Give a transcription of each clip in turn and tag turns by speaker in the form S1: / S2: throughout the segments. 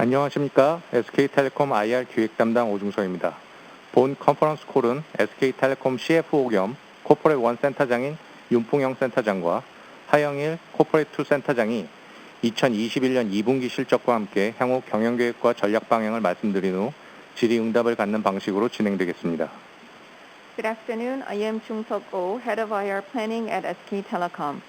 S1: 안녕하십니까. SK텔레콤 IR 기획 담당 오중서입니다. 본 컨퍼런스 콜은 SK텔레콤 CFO 겸 코퍼레 1 센터장인 윤풍영 센터장과 하영일 코퍼레 2 센터장이 2021년 2분기 실적과 함께 향후 경영계획과 전략 방향을 말씀드린 후 질의응답을 갖는 방식으로 진행되겠습니다.
S2: Good afternoon. I am Chung Seok-oh, Head of IR Planning at SK Telecom.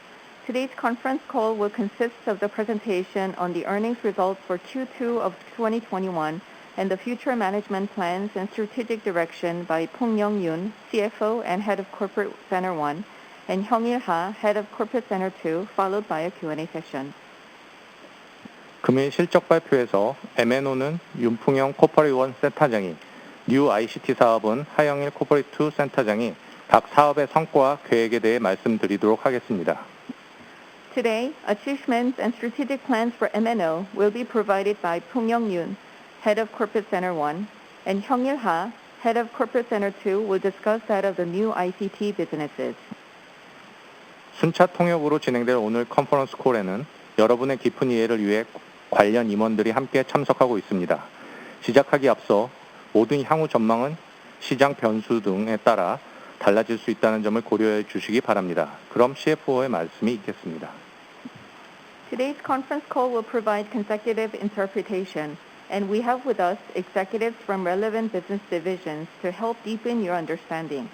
S2: Today's conference call will consist of the presentation on the earnings results for Q2 of 2021 and the future management plans and strategic direction by Pong-Young Yoon, CFO and Head of Corporate Center 1, and Hyung-il Ha, Head of Corporate Center 2, followed by a Q&A session.
S1: 금일 실적 발표에서 MNO는 윤풍영 코퍼레 1 센터장이, 뉴 ICT 사업은 하영일 코퍼레 2 센터장이 각 사업의 성과와 계획에 대해 말씀드리도록 하겠습니다.
S2: Today, achievements and strategic plans for MNO will be provided by Pong-Young Yoon, Head of Corporate Center 1, and Hyung-il Ha, Head of Corporate Center 2, will discuss that of the new ICT businesses.
S1: 순차 통역으로 진행될 오늘 컨퍼런스 콜에는 여러분의 깊은 이해를 위해 관련 임원들이 함께 참석하고 있습니다. 시작하기 앞서 모든 향후 전망은 시장 변수 등에 따라 달라질 수 있다는 점을 고려해 주시기 바랍니다. 그럼 CFO의 말씀이 있겠습니다.
S2: Today's conference call will provide consecutive interpretation, and we have with us executives from relevant business divisions to help deepen your understanding.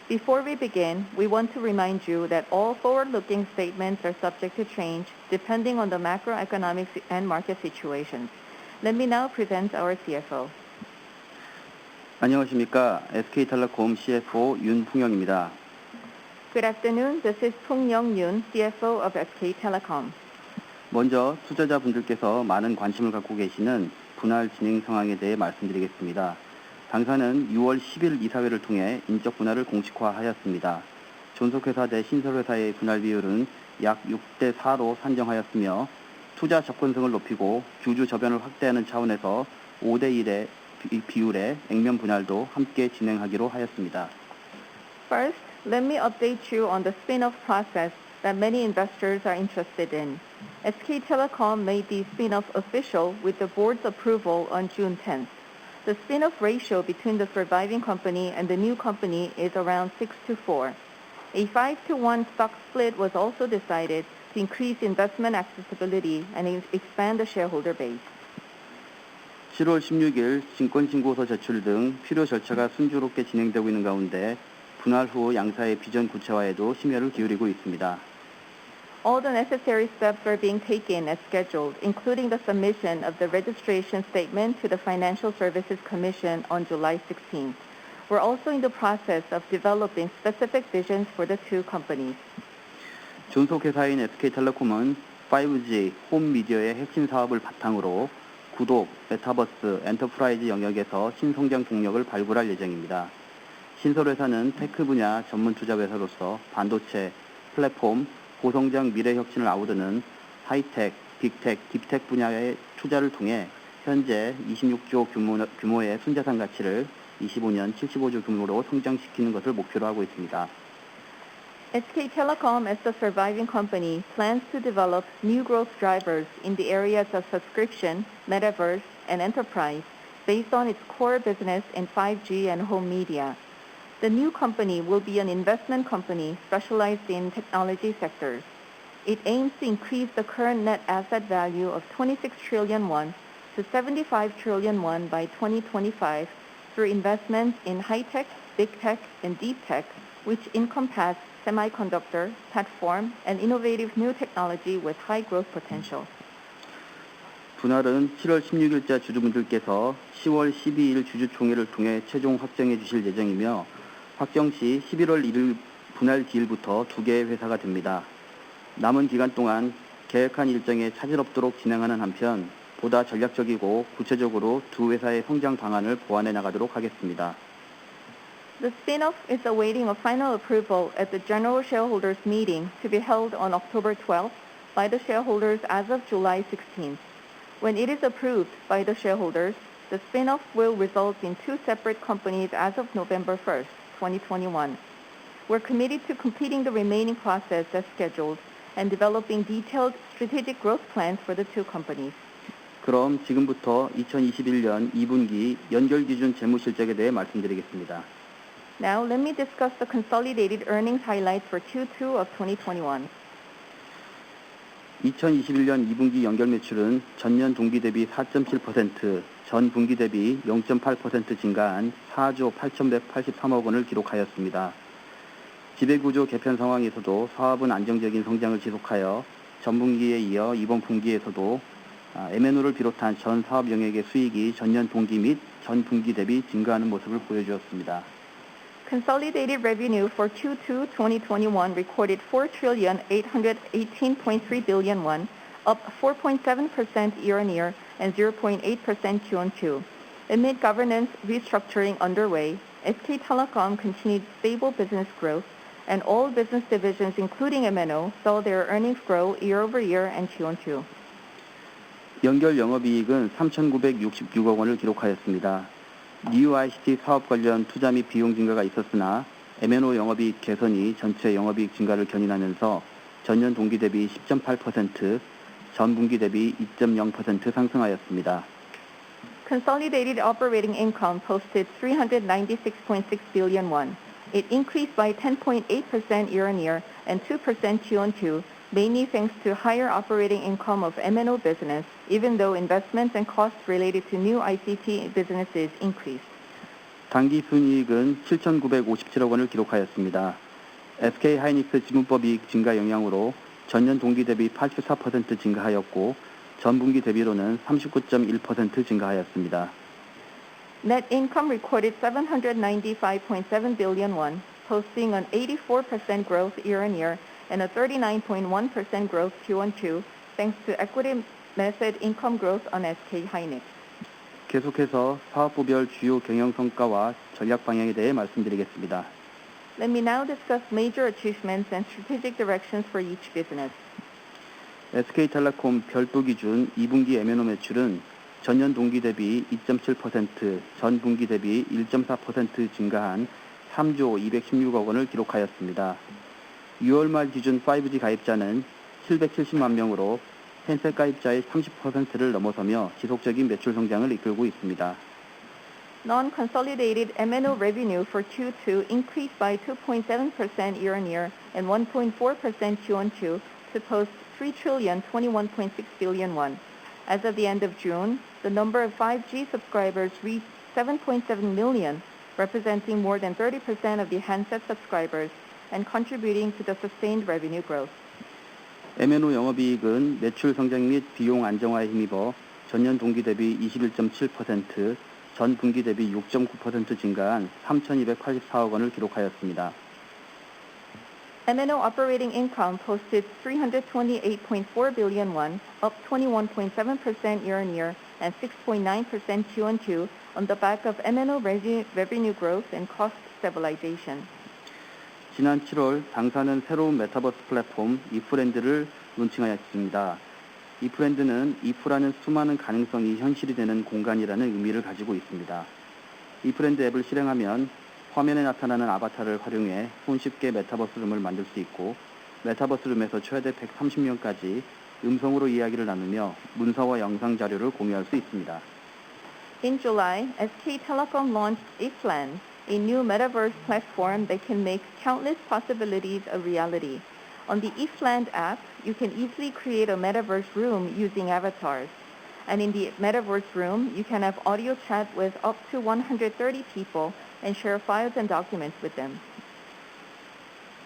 S2: Before we begin, we want to remind you that all forward-looking statements are subject to change depending on the macroeconomic and market situations. Let me now present our CFO.
S3: 안녕하십니까. SK텔레콤 CFO 윤풍영입니다.
S2: Good afternoon. This is Pong-Young Yoon, CFO of SK Telecom.
S3: 먼저 투자자분들께서 많은 관심을 갖고 계시는 분할 진행 상황에 대해 말씀드리겠습니다. 당사는 6월 10일 이사회를 통해 인적 분할을 공식화하였습니다. 존속회사 대 신설회사의 분할 비율은 약 6대 4로 산정하였으며 투자 접근성을 높이고 주주 저변을 확대하는 차원에서 5대 1의 비율의 액면 분할도 함께 진행하기로 하였습니다.
S2: First, let me update you on the spin-off process that many investors are interested in. SK Telecom made the spin-off official with the board's approval on June 10th. The spin-off ratio between the surviving company and the new company is around 6-4. A 5-1 stock split was also decided to increase investment accessibility and expand the shareholder base.
S3: 7월 16일 증권신고서 제출 등 필요 절차가 순조롭게 진행되고 있는 가운데 분할 후 양사의 비전 구체화에도 심혈을 기울이고 있습니다.
S2: All the necessary steps are being taken as scheduled, including the submission of the registration statement to the Financial Services Commission on July 16th. We're also in the process of developing specific visions for the two companies.
S3: 존속회사인 SK텔레콤은 5G, 홈미디어의 핵심 사업을 바탕으로 구독, 메타버스, 엔터프라이즈 영역에서 신성장 동력을 발굴할 예정입니다. 신설회사는 테크 분야 전문 투자 회사로서 반도체, 플랫폼, 고성장 미래 혁신을 아우르는 하이텍, 빅텍, 딥텍 분야의 투자를 통해 현재 26조 규모의 순자산 가치를 25년 75조 규모로 성장시키는 것을 목표로 하고 있습니다.
S2: SK Telecom, as the surviving company, plans to develop new growth drivers in the areas of subscription, metaverse, and enterprise based on its core business in 5G and home media. The new company will be an investment company specialized in technology sectors. It aims to increase the current net asset value of 26 trillion won to 75 trillion won by 2025 through investments in high-tech, big tech, and deep tech, which encompass semiconductor, platform, and innovative new technology with high growth potential.
S3: 분할은 7월 16일자 주주분들께서 10월 12일 주주총회를 통해 최종 확정해 주실 예정이며 확정 시 11월 1일 분할 기일부터 2개의 회사가 됩니다. 남은 기간 동안 계획한 일정에 차질 없도록 진행하는 한편 보다 전략적이고 구체적으로 두 회사의 성장 방안을 보완해 나가도록 하겠습니다.
S2: The spin-off is awaiting a final approval at the General Shareholders Meeting to be held on October 12th by the shareholders as of July 16th. When it is approved by the shareholders, the spin-off will result in two separate companies as of November 1st, 2021. We're committed to completing the remaining process as scheduled and developing detailed strategic growth plans for the two companies.
S3: 그럼 지금부터 2021년 2분기 연결 기준 재무실적에 대해 말씀드리겠습니다.
S2: Now, let me discuss the consolidated earnings highlights for Q2 of 2021.
S3: 2021년 2분기 연결 매출은 전년 동기 대비 4.7%, 전 분기 대비 0.8% 증가한 4조 8,183억 원을 기록하였습니다. 지배구조 개편 상황에서도 사업은 안정적인 성장을 지속하여 전분기에 이어 이번 분기에서도 M&O를 비롯한 전 사업 영역의 수익이 전년 동기 및 전 분기 대비 증가하는 모습을 보여주었습니다.
S2: Consolidated revenue for Q2 2021 recorded 4,818.3 billion won, up 4.7% year-on-year and 0.8% Q-on-Q. Amid governance restructuring underway, SK Telecom continued stable business growth, and all business divisions, including M&O, saw their earnings grow year-over-year and Q-on-Q.
S3: 연결 영업이익은 3,966억 원을 기록하였습니다. 뉴 ICT 사업 관련 투자 및 비용 증가가 있었으나 M&O 영업이익 개선이 전체 영업이익 증가를 견인하면서 전년 동기 대비 10.8%, 전 분기 대비 2.0% 상승하였습니다.
S2: Consolidated operating income posted 396.6 billion won. It increased by 10.8% year-on-year and 2% Q-on-Q, mainly thanks to higher operating income of M&O business, even though investments and costs related to new ICT businesses increased.
S3: 당기 순이익은 7,957억 원을 기록하였습니다. SK 하이닉스 지분법이익 증가 영향으로 전년 동기 대비 84% 증가하였고 전 분기 대비로는 39.1% 증가하였습니다.
S2: Net income recorded 795.7 billion won, posting an 84% growth year-on-year and a 39.1% growth Q-on-Q, thanks to equity method income growth on SK hynix.
S3: 계속해서 사업부별 주요 경영 성과와 전략 방향에 대해 말씀드리겠습니다.
S2: Let me now discuss major achievements and strategic directions for each business.
S3: SK텔레콤 별도 기준 2분기 M&O 매출은 전년 동기 대비 2.7%, 전 분기 대비 1.4% 증가한 3조 216억 원을 기록하였습니다. 6월 말 기준 5G 가입자는 770만 명으로 핸셋 가입자의 30%를 넘어서며 지속적인 매출 성장을 이끌고 있습니다.
S2: Non-consolidated M&O revenue for Q2 increased by 2.7% year-on-year and 1.4% Q-on-Q to post 3,021.6 billion won. As of the end of June, the number of 5G subscribers reached 7.7 million, representing more than 30% of the handset subscribers and contributing to the sustained revenue growth.
S3: M&O 영업이익은 매출 성장 및 비용 안정화에 힘입어 전년 동기 대비 21.7%, 전 분기 대비 6.9% 증가한 3,284억 원을 기록하였습니다.
S2: M&O operating income posted 328.4 billion won, up 21.7% year-on-year and 6.9% Q-on-Q on the back of M&O revenue growth and cost stabilization.
S3: 지난 7월 당사는 새로운 메타버스 플랫폼 이프랜드를 론칭하였습니다. 이프랜드는 이프라는 수많은 가능성이 현실이 되는 공간이라는 의미를 가지고 있습니다. 이프랜드 앱을 실행하면 화면에 나타나는 아바타를 활용해 손쉽게 메타버스 룸을 만들 수 있고 메타버스 룸에서 최대 130명까지 음성으로 이야기를 나누며 문서와 영상 자료를 공유할 수 있습니다.
S2: In July, SK Telecom launched eFland, a new metaverse platform that can make countless possibilities a reality. On the eFland app, you can easily create a metaverse room using avatars. And in the metaverse room, you can have audio chat with up to 130 people and share files and documents with them.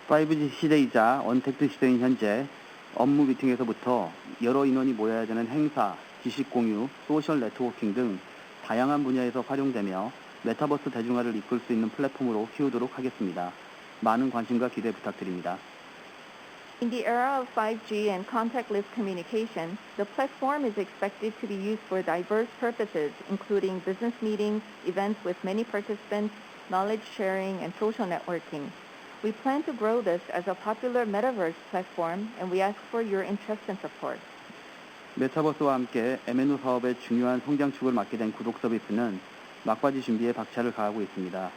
S3: 5G 시대이자 언택트 시대인 현재 업무 미팅에서부터 여러 인원이 모여야 되는 행사, 지식 공유, 소셜 네트워킹 등 다양한 분야에서 활용되며 메타버스 대중화를 이끌 수 있는 플랫폼으로 키우도록 하겠습니다. 많은 관심과 기대 부탁드립니다.
S2: In the era of 5G and contactless communication, the platform is expected to be used for diverse purposes, including business meetings, events with many participants, knowledge sharing, and social networking. We plan to grow this as a popular metaverse platform, and we ask for your interest and support.
S3: 메타버스와 함께 M&O 사업의 중요한 성장축을 맡게 된 구독 서비스는 막바지 준비에 박차를 가하고 있습니다.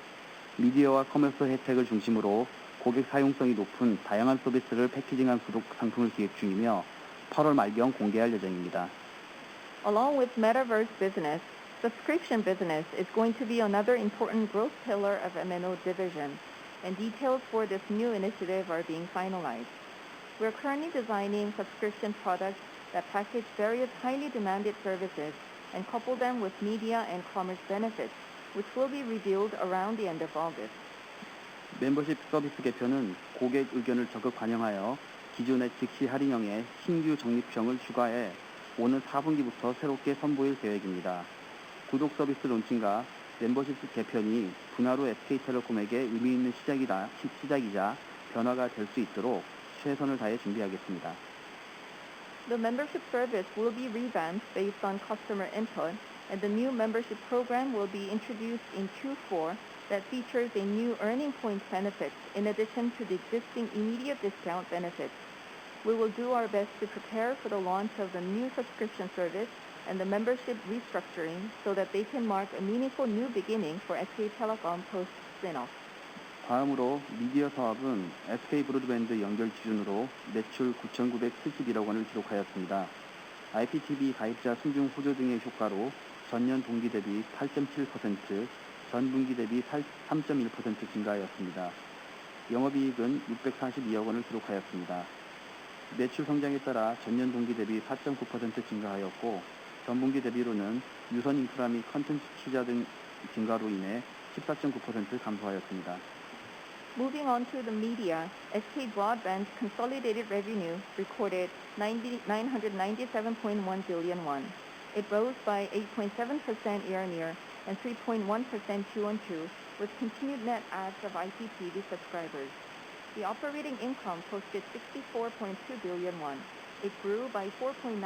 S3: 미디어와 커머스 혜택을 중심으로 고객 사용성이 높은 다양한 서비스를 패키징한 구독 상품을 기획 중이며 8월 말경 공개할 예정입니다.
S2: Along with metaverse business, subscription business is going to be another important growth pillar of MNO division, and details for this new initiative are being finalized. We're currently designing subscription products that package various highly demanded services and couple them with media and commerce benefits, which will be revealed around the end of August.
S3: 멤버십 서비스 개편은 고객 의견을 적극 반영하여 기존의 즉시 할인형에 신규 적립형을 추가해 오는 4분기부터 새롭게 선보일 계획입니다. 구독 서비스 론칭과 멤버십 개편이 분하로 SK텔레콤에게 의미 있는 시작이자 변화가 될 수 있도록 최선을 다해 준비하겠습니다.
S2: The membership service will be revamped based on customer input, and the new membership program will be introduced in Q4 that features a new earning point benefit in addition to the existing immediate discount benefits. We will do our best to prepare for the launch of the new subscription service and the membership restructuring so that they can mark a meaningful new beginning for SK Telecom post-spin-off.
S3: 다음으로 미디어 사업은 SK 브로드밴드 연결 기준으로 매출 9,971억 원을 기록하였습니다. IPTV 가입자 순증 호조 등의 효과로 전년 동기 대비 8.7%, 전분기 대비 3.1% 증가하였습니다. 영업이익은 642억 원을 기록하였습니다. 매출 성장에 따라 전년 동기 대비 4.9% 증가하였고 전분기 대비로는 유선 인프라 및 컨텐츠 투자 등 증가로 인해 14.9% 감소하였습니다.
S2: Moving on to the media, SK Broadband's consolidated revenue recorded 997.1 billion won. It rose by 8.7% year-on-year and 3.1% Q-on-Q, with continued net adds of IPTV subscribers. The operating income posted 64.2 billion won. It grew by 4.9%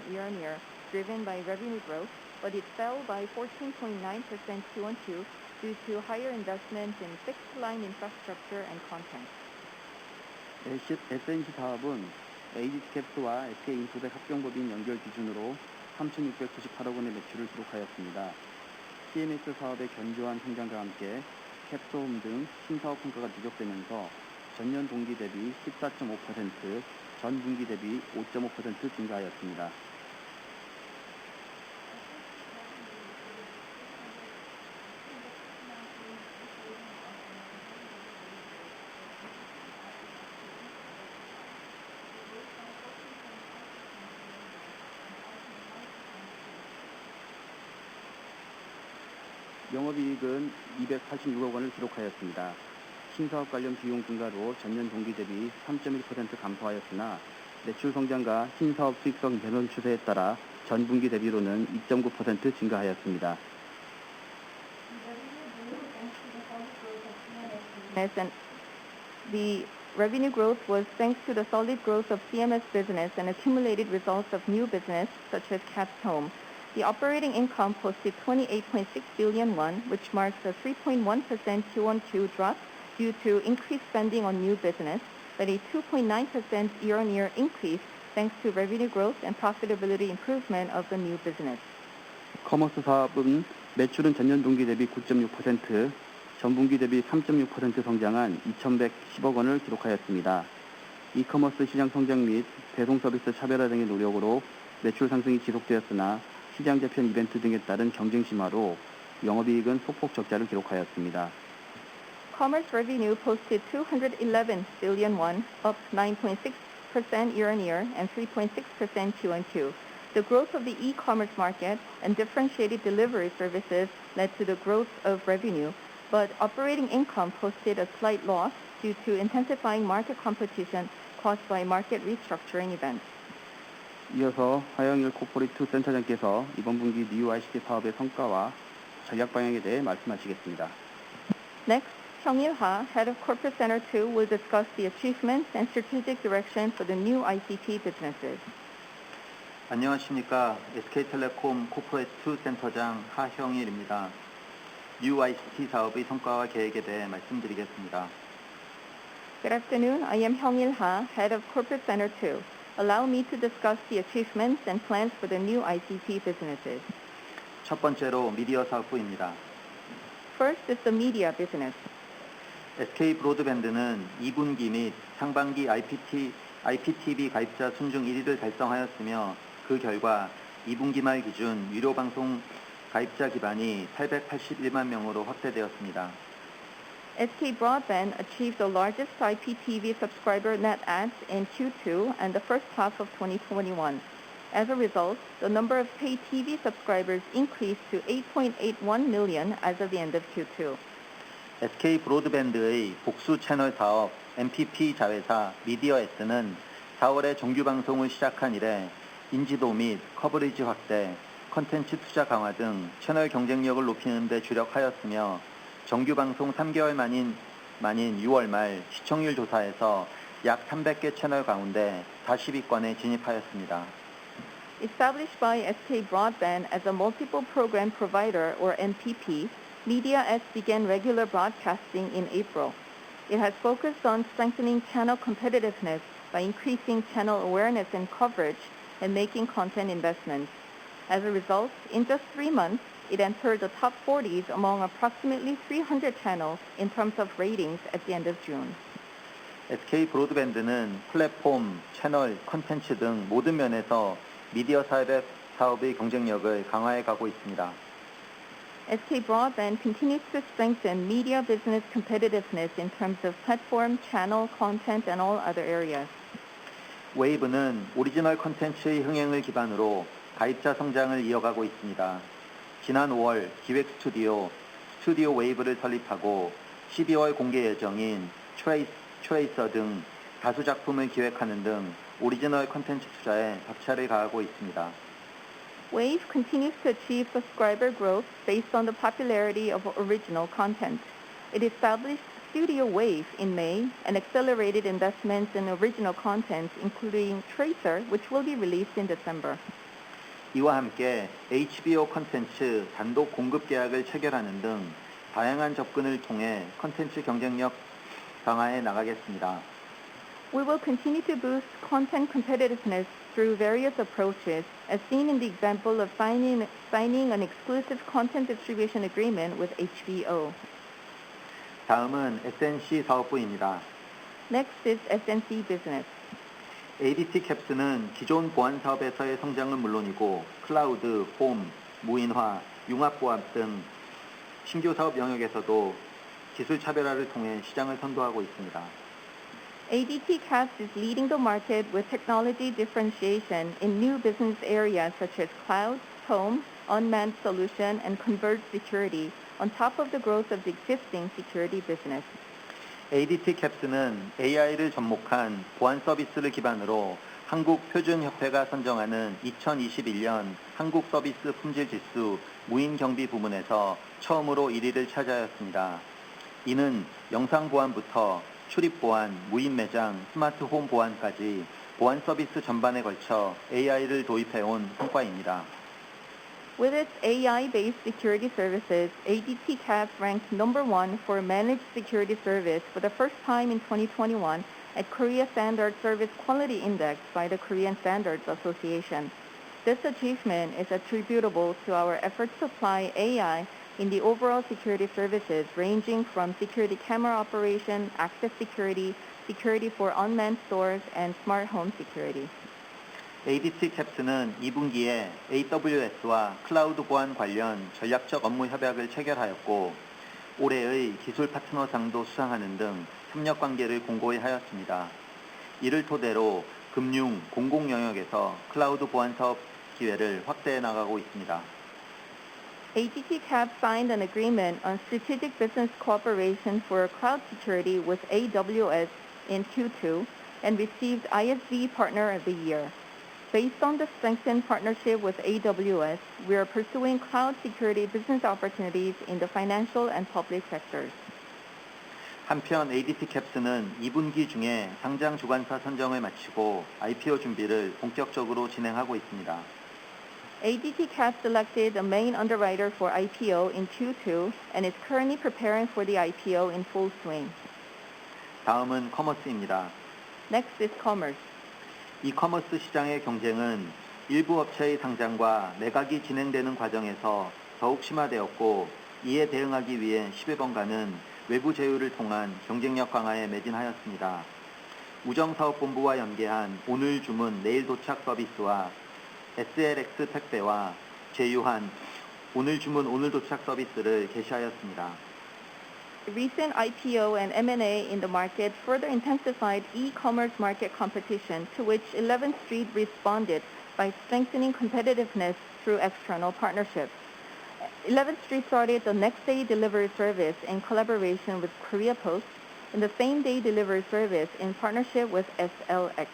S2: year-on-year, driven by revenue growth, but it fell by 14.9% Q-on-Q due to higher investment in fixed-line infrastructure and content.
S3: SNC 사업은 에이지스캡스와 SK인프백 합병법인 연결 기준으로 3,698억 원의 매출을 기록하였습니다. CMS 사업의 견조한 성장과 함께 캡스홈 등 신사업 평가가 누적되면서 전년 동기 대비 14.5%, 전분기 대비 5.5% 증가하였습니다. 영업이익은 286억 원을 기록하였습니다. 신사업 관련 비용 증가로 전년 동기 대비 3.1% 감소하였으나 매출 성장과 신사업 수익성 개선 추세에 따라 전분기 대비로는 2.9% 증가하였습니다.
S2: And the revenue growth was thanks to the solid growth of CMS business and accumulated results of new business such as Caps Home. The operating income posted 28.6 billion won, which marks a 3.1% Q-on-Q drop due to increased spending on new business, but a 2.9% year-on-year increase thanks to revenue growth and profitability improvement of the new business.
S3: 커머스 사업은 매출은 전년 동기 대비 9.6%, 전분기 대비 3.6% 성장한 2,110억 원을 기록하였습니다. 이커머스 시장 성장 및 배송 서비스 차별화 등의 노력으로 매출 상승이 지속되었으나 시장 재편 이벤트 등에 따른 경쟁 심화로 영업이익은 소폭 적자를 기록하였습니다.
S2: Commerce revenue posted 211 billion won, up 9.6% year-on-year and 3.6% Q-on-Q. The growth of the e-commerce market and differentiated delivery services led to the growth of revenue, but operating income posted a slight loss due to intensifying market competition caused by market restructuring events.
S3: 이어서 하영일 코퍼레이트 센터장께서 이번 분기 뉴 ICT 사업의 성과와 전략 방향에 대해 말씀하시겠습니다.
S2: Next, Hyung-il Ha, head of Corporate Center 2, will discuss the achievements and strategic direction for the new ICT businesses.
S4: 안녕하십니까. SK텔레콤 코퍼레이트 센터장 하형일입니다. 뉴 ICT 사업의 성과와 계획에 대해 말씀드리겠습니다.
S2: Good afternoon. I am Hyung-il Ha, head of Corporate Center 2. Allow me to discuss the achievements and plans for the new ICT businesses.
S4: 첫 번째로 미디어 사업부입니다.
S2: First is the media business.
S4: SK 브로드밴드는 2분기 및 상반기 IPTV 가입자 순증 1위를 달성하였으며 그 결과 2분기 말 기준 유료 방송 가입자 기반이 881만 명으로 확대되었습니다.
S2: SK Broadband achieved the largest IPTV subscriber net adds in Q2 and the first half of 2021. As a result, the number of pay TV subscribers increased to 8.81 million as of the end of Q2.
S4: SK 브로드밴드의 복수 채널 사업 MPP 자회사 미디어S는 4월에 정규 방송을 시작한 이래 인지도 및 커버리지 확대, 컨텐츠 투자 강화 등 채널 경쟁력을 높이는 데 주력하였으며 정규 방송 3개월 만인 6월 말 시청률 조사에서 약 300개 채널 가운데 40위권에 진입하였습니다.
S2: Established by SK Broadband as a multiple program provider or MPP, Media-S began regular broadcasting in April. It has focused on strengthening channel competitiveness by increasing channel awareness and coverage and making content investments. As a result, in just 3 months, it entered the top 40s among approximately 300 channels in terms of ratings at the end of June.
S4: SK 브로드밴드는 플랫폼, 채널, 컨텐츠 등 모든 면에서 미디어 사업의 경쟁력을 강화해 가고 있습니다.
S2: SK Broadband continues to strengthen media business competitiveness in terms of platform, channel, content, and all other areas.
S4: 웨이브는 오리지널 컨텐츠의 흥행을 기반으로 가입자 성장을 이어가고 있습니다. 지난 5월 기획 스튜디오 웨이브를 설립하고 12월 공개 예정인 트레이서 등 다수 작품을 기획하는 등 오리지널 컨텐츠 투자에 박차를 가하고 있습니다.
S2: Wave continues to achieve subscriber growth based on the popularity of original content. It established Studio Wave in May and accelerated investments in original content, including Tracer, which will be released in December.
S4: 이와 함께 HBO 컨텐츠 단독 공급 계약을 체결하는 등 다양한 접근을 통해 컨텐츠 경쟁력 강화해 나가겠습니다.
S2: We will continue to boost content competitiveness through various approaches, as seen in the example of signing an exclusive content distribution agreement with HBO.
S4: 다음은 SNC 사업부입니다.
S2: Next is SNC Business.
S4: ADT 캡스는 기존 보안 사업에서의 성장은 물론이고 클라우드, 홈, 무인화, 융합보안 등 신규 사업 영역에서도 기술 차별화를 통해 시장을 선도하고 있습니다.
S2: ADT CAPS is leading the market with technology differentiation in new business areas such as cloud, home, unmanned solution, and converged security, on top of the growth of the existing security business.
S4: ADT 캡스는 AI를 접목한 보안 서비스를 기반으로 한국표준협회가 선정하는 2021년 한국 서비스 품질 지수 무인 경비 부문에서 처음으로 1위를 차지하였습니다. 이는 영상 보안부터 출입 보안, 무인 매장, 스마트 홈 보안까지 보안 서비스 전반에 걸쳐 AI를 도입해온 성과입니다.
S2: With its AI-based security services, ADT CAPS ranked number 1 for managed security service for the first time in 2021 at Korea Standard Service Quality Index by the Korean Standards Association. This achievement is attributable to our efforts to apply AI in the overall security services ranging from security camera operation, access security, security for unmanned stores, and smart home security.
S4: ADT 캡스는 2분기에 AWS와 클라우드 보안 관련 전략적 업무 협약을 체결하였고 올해의 기술 파트너상도 수상하는 등 협력 관계를 공고히 하였습니다. 이를 토대로 금융, 공공 영역에서 클라우드 보안 사업 기회를 확대해 나가고 있습니다.
S2: ADT CAPS signed an agreement on strategic business cooperation for cloud security with AWS in Q2 and received ISV Partner of the Year. Based on the strengthened partnership with AWS, we are pursuing cloud security business opportunities in the financial and public sectors.
S4: 한편 ADT 캡스는 2분기 중에 상장 주관사 선정을 마치고 IPO 준비를 본격적으로 진행하고 있습니다.
S2: ADT CAPS selected a main underwriter for IPO in Q2 and is currently preparing for the IPO in full swing.
S4: 다음은 커머스입니다.
S2: Next is commerce.
S4: 이커머스 시장의 경쟁은 일부 업체의 상장과 매각이 진행되는 과정에서 더욱 심화되었고 이에 대응하기 위해 10회번가는 외부 제휴를 통한 경쟁력 강화에 매진하였습니다. 우정사업본부와 연계한 오늘 주문 내일 도착 서비스와 SLX 택배와 제휴한 오늘 주문 오늘 도착 서비스를 개시하였습니다.
S2: The recent IPO and M&A in the market further intensified e-commerce market competition, to which 11th Street responded by strengthening competitiveness through external partnerships. 11th Street started the next-day delivery service in collaboration with Korea Post and the same-day delivery service in partnership with SLX.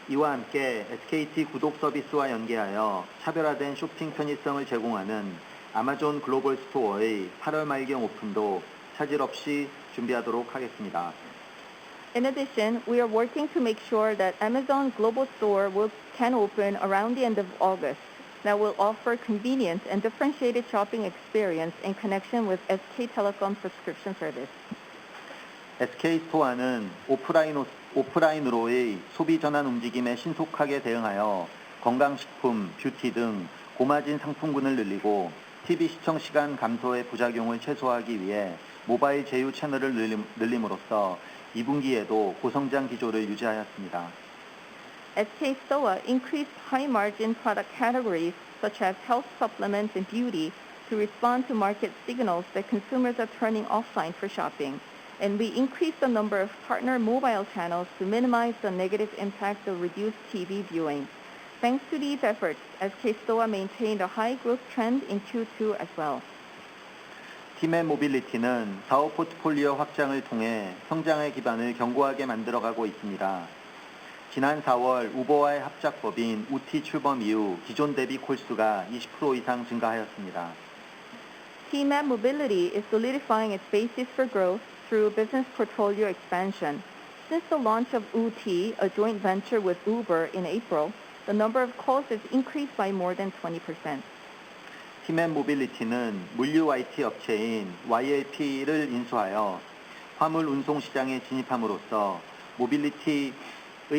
S4: 이와 함께 SKT 구독 서비스와 연계하여 차별화된 쇼핑 편의성을 제공하는 아마존 글로벌 스토어의 8월 말경 오픈도 차질 없이 준비하도록 하겠습니다.
S2: In addition, we are working to make sure that Amazon Global Store can open around the end of August. That will offer convenient and differentiated shopping experience in connection with SK Telecom subscription service.
S4: SK 스토어는 오프라인으로의 소비 전환 움직임에 신속하게 대응하여 건강식품, 뷰티 등 고마진 상품군을 늘리고 TV 시청 시간 감소의 부작용을 최소화하기 위해 모바일 제휴 채널을 늘림으로써 2분기에도 고성장 기조를 유지하였습니다.
S2: SK Soa increased high-margin product categories such as health supplements and beauty to respond to market signals that consumers are turning offline for shopping. And we increased the number of partner mobile channels to minimize the negative impact of reduced TV viewing. Thanks to these efforts, SK Soa maintained a high growth trend in Q2 as well.
S4: 팀의 모빌리티는 사업 포트폴리오 확장을 통해 성장의 기반을 견고하게 만들어가고 있습니다. 지난 4월 우버와의 합작법인 우티 출범 이후 기존 대비 콜수가 20% 이상 증가하였습니다.
S2: TMAP Mobility is solidifying its basis for growth through business portfolio expansion. Since the launch of Uti, a joint venture with Uber in April, the number of calls has increased by more than 20%.
S4: 팀앤 모빌리티는 물류 IT 업체인 YLP를 인수하여 화물 운송 시장에 진입함으로써 모빌리티의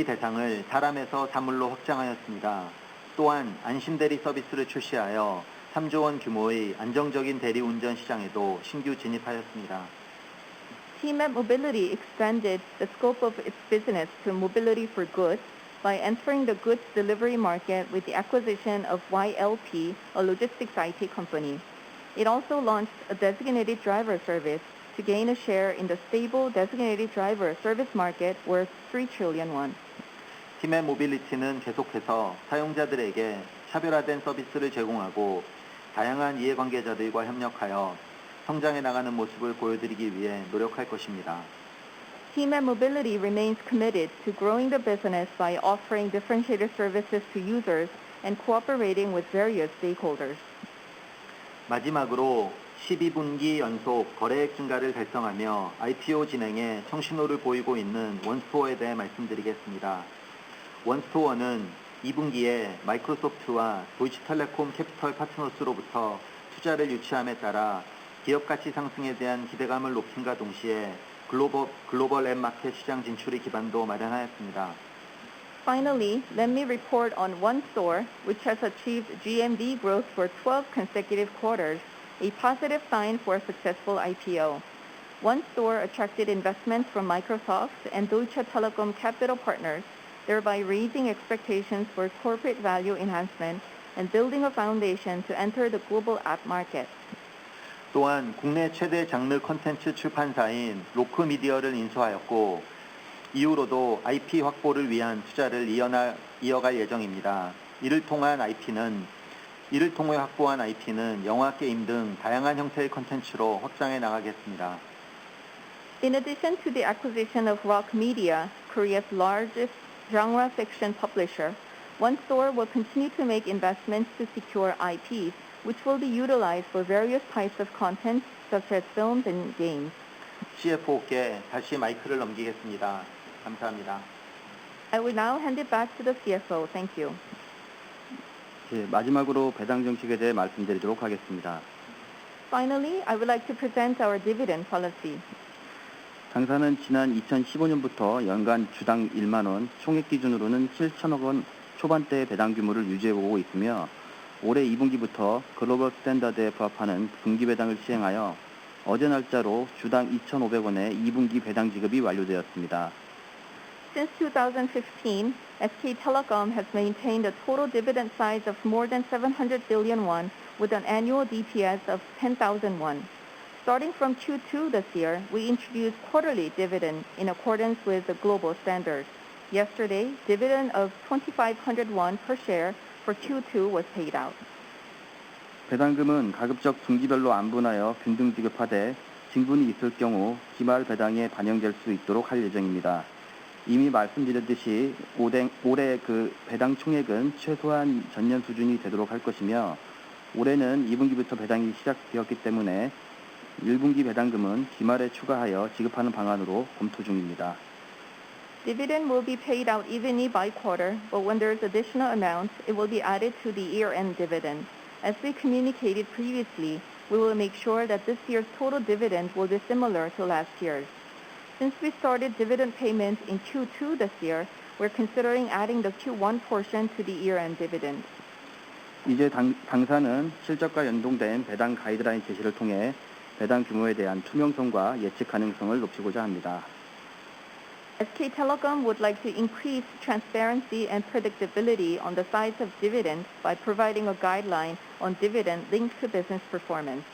S4: 대상을 사람에서 사물로 확장하였습니다. 또한 안심대리 서비스를 출시하여 3조 원 규모의 안정적인 대리운전 시장에도 신규 진입하였습니다.
S2: TMAP Mobility expanded the scope of its business to mobility for goods by entering the goods delivery market with the acquisition of YLP, a logistics IT company. It also launched a designated driver service to gain a share in the stable designated driver service market worth 3 trillion won.
S4: 팀앤 모빌리티는 계속해서 사용자들에게 차별화된 서비스를 제공하고 다양한 이해관계자들과 협력하여 성장해 나가는 모습을 보여드리기 위해 노력할 것입니다.
S2: TMAP Mobility remains committed to growing the business by offering differentiated services to users and cooperating with various stakeholders.
S4: 마지막으로 12분기 연속 거래액 증가를 달성하며 IPO 진행에 청신호를 보이고 있는 원스토어에 대해 말씀드리겠습니다. 원스토어는 2분기에 마이크로소프트와 도이치텔레콤 캐피털 파트너스로부터 투자를 유치함에 따라 기업 가치 상승에 대한 기대감을 높임과 동시에 글로벌 앱 마켓 시장 진출의 기반도 마련하였습니다.
S2: Finally, let me report on One Store, which has achieved GMV growth for 12 consecutive quarters, a positive sign for a successful IPO. One Store attracted investments from Microsoft and Deutsche Telekom capital partners, thereby raising expectations for corporate value enhancement and building a foundation to enter the global app market.
S4: 또한 국내 최대 장르 콘텐츠 출판사인 로크미디어를 인수하였고 이후로도 IP 확보를 위한 투자를 이어갈 예정입니다. 이를 통해 확보한 IP는 영화, 게임 등 다양한 형태의 콘텐츠로 확장해 나가겠습니다.
S2: In addition to the acquisition of Rock Media, Korea's largest genre fiction publisher, One Store will continue to make investments to secure IPs, which will be utilized for various types of content, such as films and games.
S4: CFO께 다시 마이크를 넘기겠습니다. 감사합니다.
S2: I will now hand it back to the CFO. Thank you.
S3: 마지막으로 배당 정책에 대해 말씀드리도록 하겠습니다.
S2: Finally, I would like to present our dividend policy.
S3: 당사는 지난 2015년부터 연간 주당 1만 원, 총액 기준으로는 7천억 원 초반대의 배당 규모를 유지해오고 있으며 올해 2분기부터 글로벌 스탠다드에 부합하는 분기 배당을 시행하여 어제 날짜로 주당 2,500원의 2분기 배당 지급이 완료되었습니다.
S2: Since 2015, SK Telecom has maintained a total dividend size of more than 700 billion won with an annual DPS of 10,000 won. Starting from Q2 this year, we introduced quarterly dividend in accordance with the global standards. Yesterday, dividend of 2,500 won per share for Q2 was paid out.
S3: 배당금은 가급적 분기별로 안분하여 균등 지급하되 징분이 있을 경우 기말 배당에 반영될 수 있도록 할 예정입니다. 이미 말씀드렸듯이 올해 그 배당 총액은 최소한 전년 수준이 되도록 할 것이며 올해는 2분기부터 배당이 시작되었기 때문에 1분기 배당금은 기말에 추가하여 지급하는 방안으로 검토 중입니다.
S2: Dividend will be paid out evenly by quarter, but when there is additional amount, it will be added to the year-end dividend. As we communicated previously, we will make sure that this year's total dividend will be similar to last year's. Since we started dividend payments in Q2 this year, we're considering adding the Q1 portion to the year-end dividend.
S3: 이제 당사는 실적과 연동된 배당 가이드라인 제시를 통해 배당 규모에 대한 투명성과 예측 가능성을 높이고자 합니다.
S2: SK Telecom would like to increase transparency and predictability on the size of dividend by providing a guideline on dividend linked to business performance.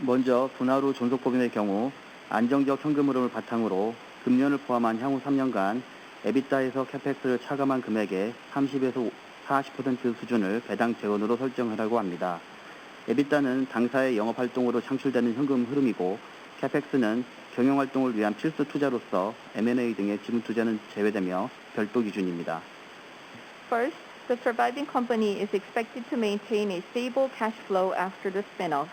S3: 먼저 분할 후 존속법인의 경우 안정적 현금 흐름을 바탕으로 금년을 포함한 향후 3년간 에비타에서 캐펙스를 차감한 금액의 30에서 40% 수준을 배당 재원으로 설정하라고 합니다. 에비타는 당사의 영업활동으로 창출되는 현금 흐름이고 캐펙스는 경영활동을 위한 필수 투자로서 M&A 등의 지분 투자는 제외되며 별도 기준입니다.
S2: First, the surviving company is expected to maintain a stable cash flow after the spin-off.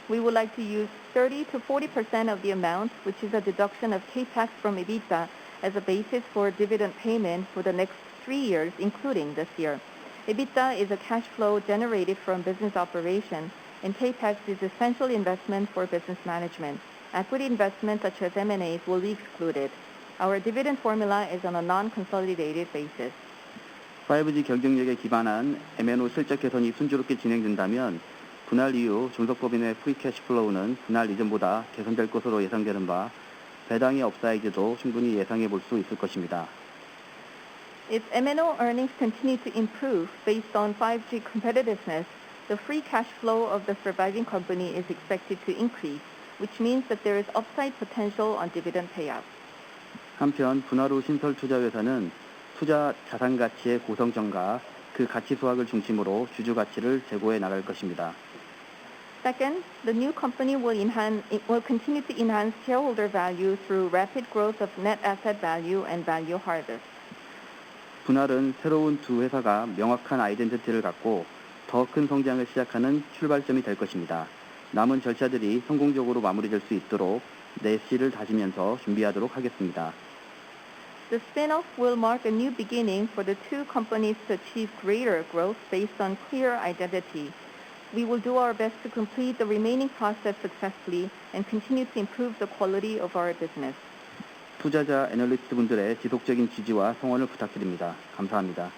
S2: We would like to use 30 to 40% of the amount, which is a deduction of CAPEX from EBITDA, as a basis for dividend payment for the next 3 years, including this year. EBITDA is a cash flow generated from business operation, and CAPEX is essential investment for business management. Equity investments such as M&As will be excluded. Our dividend formula is on a non-consolidated basis.
S3: 5G 경쟁력에 기반한 M&O 실적 개선이 순조롭게 진행된다면 분할 이후 존속법인의 프리 캐시플로우는 분할 이전보다 개선될 것으로 예상되는 바 배당의 업사이드도 충분히 예상해 볼 수 있을 것입니다.
S2: If M&O earnings continue to improve based on 5G competitiveness, the free cash flow of the surviving company is expected to increase, which means that there is upside potential on dividend payout.
S3: 한편 분할 후 신설 투자회사는 투자 자산 가치의 고성 증가, 그 가치 수확을 중심으로 주주 가치를 제고해 나갈 것입니다.
S2: Second, the new company will continue to enhance shareholder value through rapid growth of net asset value and value harvest.
S3: 분할은 새로운 두 회사가 명확한 아이덴티티를 갖고 더 큰 성장을 시작하는 출발점이 될 것입니다. 남은 절차들이 성공적으로 마무리될 수 있도록 내실을 다지면서 준비하도록 하겠습니다.
S2: The spin-off will mark a new beginning for the two companies to achieve greater growth based on clear identity. We will do our best to complete the remaining process successfully and continue to improve the quality of our business.
S3: 투자자 애널리스트 분들의 지속적인 지지와 성원을 부탁드립니다. 감사합니다.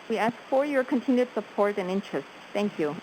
S2: We ask for your continued support and interest. Thank you.